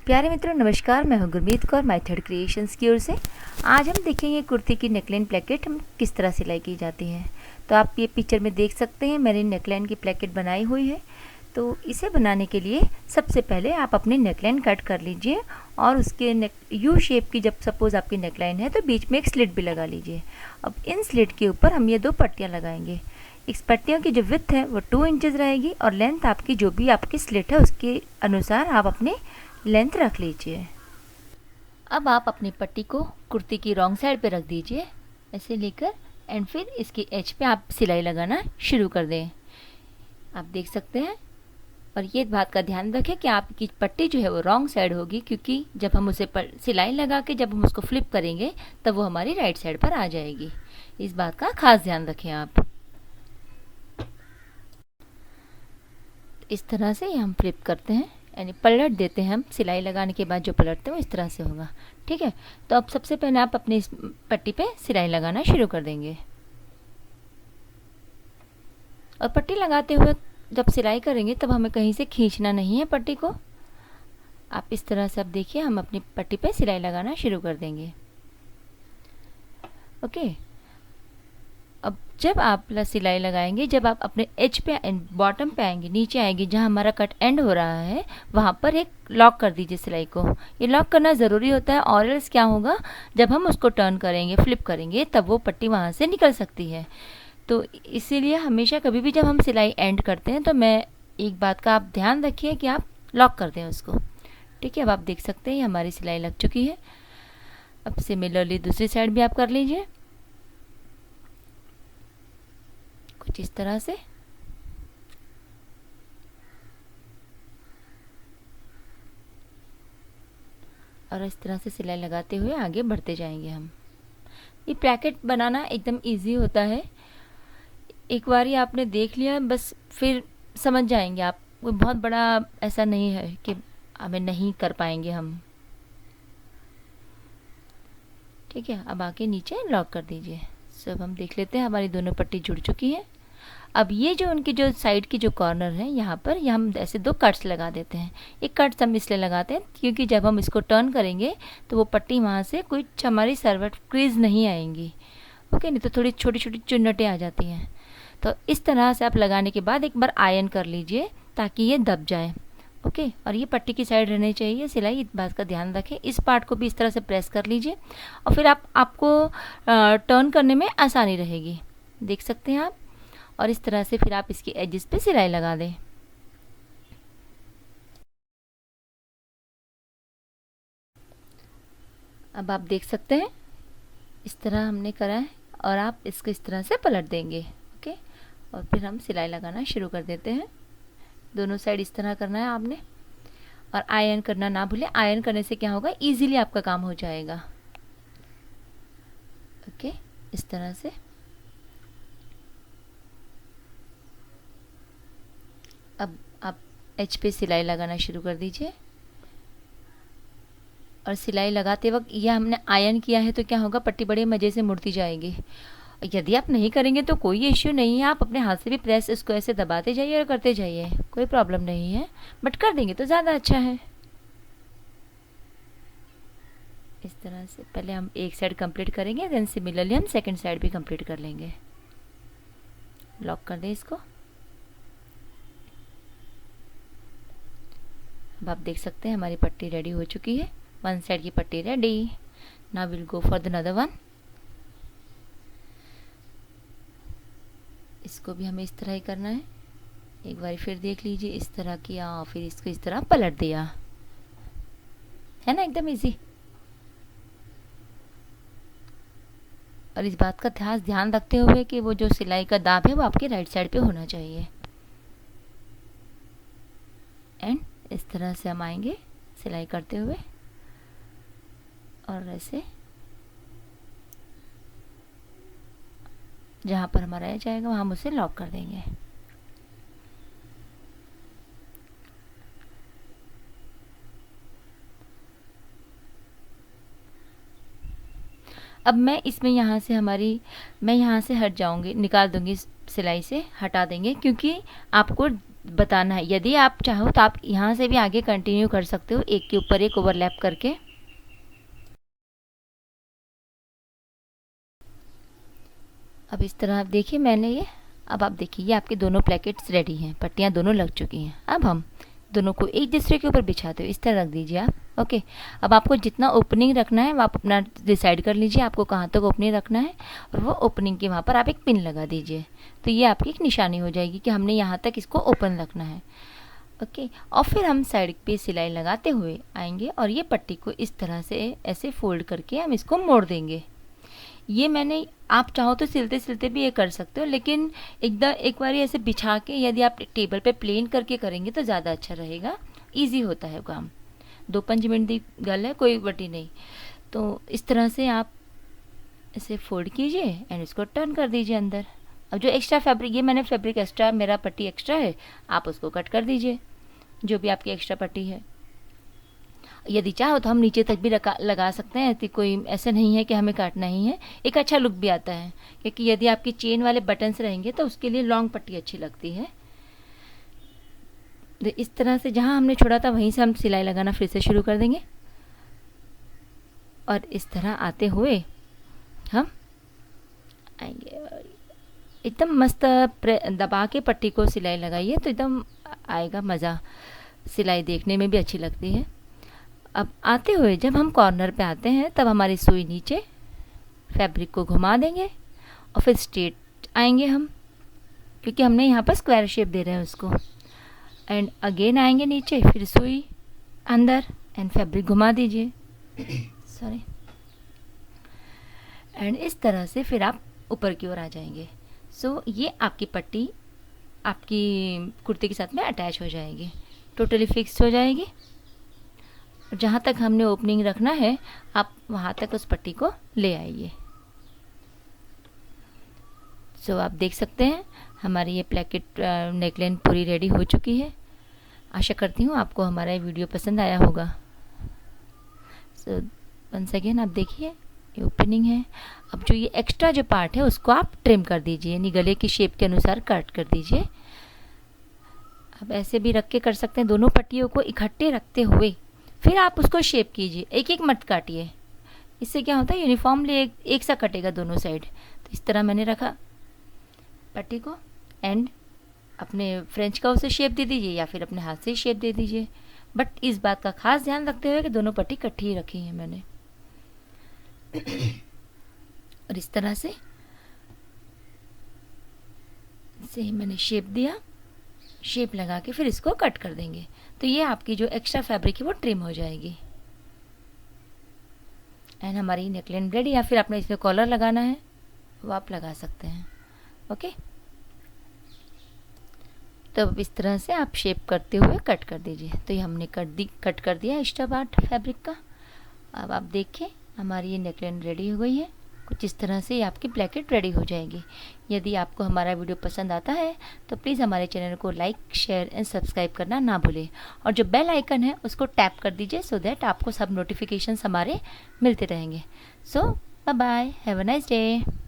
प्यारे मित्रों नमस्कार, मैं हूं Gurmeet Kaur my third creations की ओर से। आज हम देखेंगे कुर्ती की नेकलाइन प्लेकेट हम किस तरह सिलाई की जाती है। तो आप ये पिक्चर में देख सकते हैं मैंने नेकलाइन की प्लेकेट बनाई हुई है। तो इसे बनाने के लिए सबसे पहले आप अपनी नेकलाइन कट कर लीजिए और उसके यू शेप की जब सपोज़ आपकी नेकलाइन है तो बीच में एक स्लिट भी लगा लीजिए। अब इन स्लिट के ऊपर हम ये 2 पट्टियाँ लगाएंगे। इस पट्टियों की जो विड्थ है वो 2 इंचज़ रहेगी और लेंथ आपकी जो भी आपकी स्लिट है उसके अनुसार आप अपने लेंथ रख लीजिए। अब आप अपनी पट्टी को कुर्ती की रॉन्ग साइड पे रख दीजिए ऐसे लेकर, एंड फिर इसकी एज पे आप सिलाई लगाना शुरू कर दें। आप देख सकते हैं, और ये बात का ध्यान रखें कि आपकी पट्टी जो है वो रॉन्ग साइड होगी, क्योंकि जब हम उसे सिलाई लगा के जब हम उसको फ्लिप करेंगे तब वो हमारी राइट साइड पर आ जाएगी। इस बात का खास ध्यान रखें आप। इस तरह से हम फ्लिप करते हैं, यानी पलट देते हैं। हम सिलाई लगाने के बाद जो पलटते हैं वो इस तरह से होगा। ठीक है, तो अब सबसे पहले आप अपनी इस पट्टी पे सिलाई लगाना शुरू कर देंगे। और पट्टी लगाते हुए जब सिलाई करेंगे तब हमें कहीं से खींचना नहीं है पट्टी को। आप इस तरह से अब देखिए हम अपनी पट्टी पे सिलाई लगाना शुरू कर देंगे। ओके, अब जब आप सिलाई लगाएंगे, जब आप अपने एज पे बॉटम पे आएंगे, नीचे आएंगे जहाँ हमारा कट एंड हो रहा है, वहाँ पर एक लॉक कर दीजिए सिलाई को। ये लॉक करना ज़रूरी होता है, और एल्स क्या होगा, जब हम उसको टर्न करेंगे, फ्लिप करेंगे, तब वो पट्टी वहाँ से निकल सकती है। तो इसीलिए हमेशा कभी भी जब हम सिलाई एंड करते हैं तो मैं एक बात का आप ध्यान रखिए कि आप लॉक कर दें उसको। ठीक है, अब आप देख सकते हैं हमारी सिलाई लग चुकी है। अब सिमिलरली दूसरी साइड भी आप कर लीजिए कुछ इस तरह से। और इस तरह से सिलाई लगाते हुए आगे बढ़ते जाएंगे हम। ये पैकेट बनाना एकदम इजी होता है, एक बार ही आपने देख लिया बस फिर समझ जाएंगे आप। कोई बहुत बड़ा ऐसा नहीं है कि हमें नहीं कर पाएंगे हम। ठीक है, अब आके नीचे लॉक कर दीजिए। सब हम देख लेते हैं हमारी दोनों पट्टी जुड़ चुकी है। अब ये जो उनकी जो साइड की जो कॉर्नर है, यहाँ पर हम ऐसे 2 कट्स लगा देते हैं। एक कट्स हम इसलिए लगाते हैं क्योंकि जब हम इसको टर्न करेंगे तो वो पट्टी वहाँ से कुछ हमारी सर्वट क्रीज नहीं आएंगी। ओके, नहीं तो थोड़ी छोटी छोटी चुन्नटें आ जाती हैं। तो इस तरह से आप लगाने के बाद एक बार आयरन कर लीजिए ताकि ये दब जाए। ओके, और ये पट्टी की साइड रहनी चाहिए सिलाई, इस बात का ध्यान रखें। इस पार्ट को भी इस तरह से प्रेस कर लीजिए और फिर आपको टर्न करने में आसानी रहेगी। देख सकते हैं आप, और इस तरह से फिर आप इसकी एजेस पे सिलाई लगा दें। अब आप देख सकते हैं इस तरह हमने करा है, और आप इसको इस तरह से पलट देंगे। ओके, और फिर हम सिलाई लगाना शुरू कर देते हैं। दोनों साइड इस तरह करना है आपने, और आयरन करना ना भूलें। आयरन करने से क्या होगा, इजीली आपका काम हो जाएगा। ओके, इस तरह से अब आप एज पे सिलाई लगाना शुरू कर दीजिए। और सिलाई लगाते वक्त यह हमने आयरन किया है तो क्या होगा, पट्टी बड़े मज़े से मुड़ती जाएगी। यदि आप नहीं करेंगे तो कोई इश्यू नहीं है, आप अपने हाथ से भी प्रेस इसको ऐसे दबाते जाइए और करते जाइए, कोई प्रॉब्लम नहीं है, बट कर देंगे तो ज़्यादा अच्छा है। इस तरह से पहले हम एक साइड कंप्लीट करेंगे, देन सिमिलरली हम सेकंड साइड भी कंप्लीट कर लेंगे। लॉक कर दें इसको। अब आप देख सकते हैं हमारी पट्टी रेडी हो चुकी है। वन साइड की पट्टी ready. Now will go for the another one. इसको भी हमें इस तरह ही करना है। एक बार फिर देख लीजिए, इस तरह किया और फिर इसको इस तरह पलट दिया, है ना, एकदम इजी। और इस बात का खास ध्यान रखते हुए कि वो जो सिलाई का दाब है वो आपके राइट साइड पे होना चाहिए। एंड इस तरह से हम आएंगे सिलाई करते हुए, और ऐसे जहाँ पर हमारा रह जाएगा वहाँ हम उसे लॉक कर देंगे। अब मैं इसमें यहाँ से मैं यहाँ से हट जाऊँगी, निकाल दूँगी सिलाई से, हटा देंगे, क्योंकि आपको बताना है। यदि आप चाहो तो आप यहाँ से भी आगे कंटिन्यू कर सकते हो, एक के ऊपर एक ओवरलैप करके। अब इस तरह आप देखिए मैंने ये, अब आप देखिए ये आपके दोनों प्लेकेट्स रेडी हैं, पट्टियाँ दोनों लग चुकी हैं। अब हम दोनों को एक दूसरे के ऊपर बिछाते हो इस तरह रख दीजिए आप। ओके, अब आपको जितना ओपनिंग रखना है वो आप अपना डिसाइड कर लीजिए, आपको कहाँ तक ओपनिंग रखना है, और वो ओपनिंग के वहाँ पर आप एक पिन लगा दीजिए। तो ये आपकी एक निशानी हो जाएगी कि हमने यहाँ तक इसको ओपन रखना है। ओके, और फिर हम साइड पे सिलाई लगाते हुए आएंगे और ये पट्टी को इस तरह से ऐसे फोल्ड करके हम इसको मोड़ देंगे। ये मैंने, आप चाहो तो सिलते सिलते भी ये कर सकते हो, लेकिन एकदम एक बार ऐसे बिछा के यदि आप टेबल पे प्लेन करके करेंगे तो ज़्यादा अच्छा रहेगा, इजी होता है काम। 2-5 मिनट की गल है, कोई बटी नहीं। तो इस तरह से आप इसे फोल्ड कीजिए एंड इसको टर्न कर दीजिए अंदर। अब जो एक्स्ट्रा फैब्रिक, ये मैंने फैब्रिक एक्स्ट्रा, मेरा पट्टी एक्स्ट्रा है, आप उसको कट कर दीजिए, जो भी आपकी एक्स्ट्रा पट्टी है। यदि चाहो तो हम नीचे तक भी लगा सकते हैं, तो कोई ऐसा नहीं है कि हमें काटना ही है, एक अच्छा लुक भी आता है। क्योंकि यदि आपकी चेन वाले बटन्स रहेंगे तो उसके लिए लॉन्ग पट्टी अच्छी लगती है। तो इस तरह से जहाँ हमने छोड़ा था वहीं से हम सिलाई लगाना फिर से शुरू कर देंगे, और इस तरह आते हुए हम आएंगे। एकदम मस्त दबा के पट्टी को सिलाई लगाइए तो एकदम आएगा मज़ा, सिलाई देखने में भी अच्छी लगती है। अब आते हुए जब हम कॉर्नर पे आते हैं तब हमारी सुई नीचे, फैब्रिक को घुमा देंगे और फिर स्ट्रेट आएंगे हम, क्योंकि हमने यहाँ पर स्क्वायर शेप दे रहे हैं उसको। एंड अगेन आएंगे नीचे, फिर सुई अंदर एंड फैब्रिक घुमा दीजिए, सॉरी। एंड इस तरह से फिर आप ऊपर की ओर आ जाएंगे। सो ये आपकी पट्टी आपकी कुर्ती के साथ में अटैच हो जाएगी, टोटली फिक्स हो जाएगी। जहाँ तक हमने ओपनिंग रखना है आप वहाँ तक उस पट्टी को ले आइए। सो आप देख सकते हैं हमारी ये प्लेकेट नेकलाइन पूरी रेडी हो चुकी है। आशा करती हूँ आपको हमारा ये वीडियो पसंद आया होगा। सो वंस अगेन आप देखिए ये ओपनिंग है। अब जो ये एक्स्ट्रा जो पार्ट है उसको आप ट्रिम कर दीजिए, यानी गले की शेप के अनुसार कट कर दीजिए। आप ऐसे भी रख के कर सकते हैं, दोनों पट्टियों को इकट्ठे रखते हुए फिर आप उसको शेप कीजिए, एक एक मत काटिए। इससे क्या होता है यूनिफॉर्मली एक सा कटेगा दोनों साइड। तो इस तरह मैंने रखा पट्टी को, एंड अपने फ्रेंच का उसे शेप दे दीजिए या फिर अपने हाथ से ही शेप दे दीजिए। बट इस बात का खास ध्यान रखते हुए कि दोनों पट्टी इकट्ठी ही रखी है मैंने। और इस तरह से मैंने शेप दिया, शेप लगा के फिर इसको कट कर देंगे। तो ये आपकी जो एक्स्ट्रा फैब्रिक है वो ट्रिम हो जाएगी एंड हमारी नेकलाइन रेडी। या फिर आपने इसमें कॉलर लगाना है वो आप लगा सकते हैं। ओके, तो इस तरह से आप शेप करते हुए कट कर दीजिए। तो ये हमने कट कर दिया एक्स्ट्रा पार्ट फैब्रिक का। अब आप देखिए हमारी ये नेकलाइन रेडी हो गई है। कुछ इस तरह से आपकी प्लेकेट रेडी हो जाएगी। यदि आपको हमारा वीडियो पसंद आता है तो प्लीज़ हमारे चैनल को लाइक, शेयर एंड सब्सक्राइब करना ना भूलें, और जो बेल आइकन है उसको टैप कर दीजिए सो दैट आपको सब नोटिफिकेशंस हमारे मिलते रहेंगे। So bye bye, have a nice day.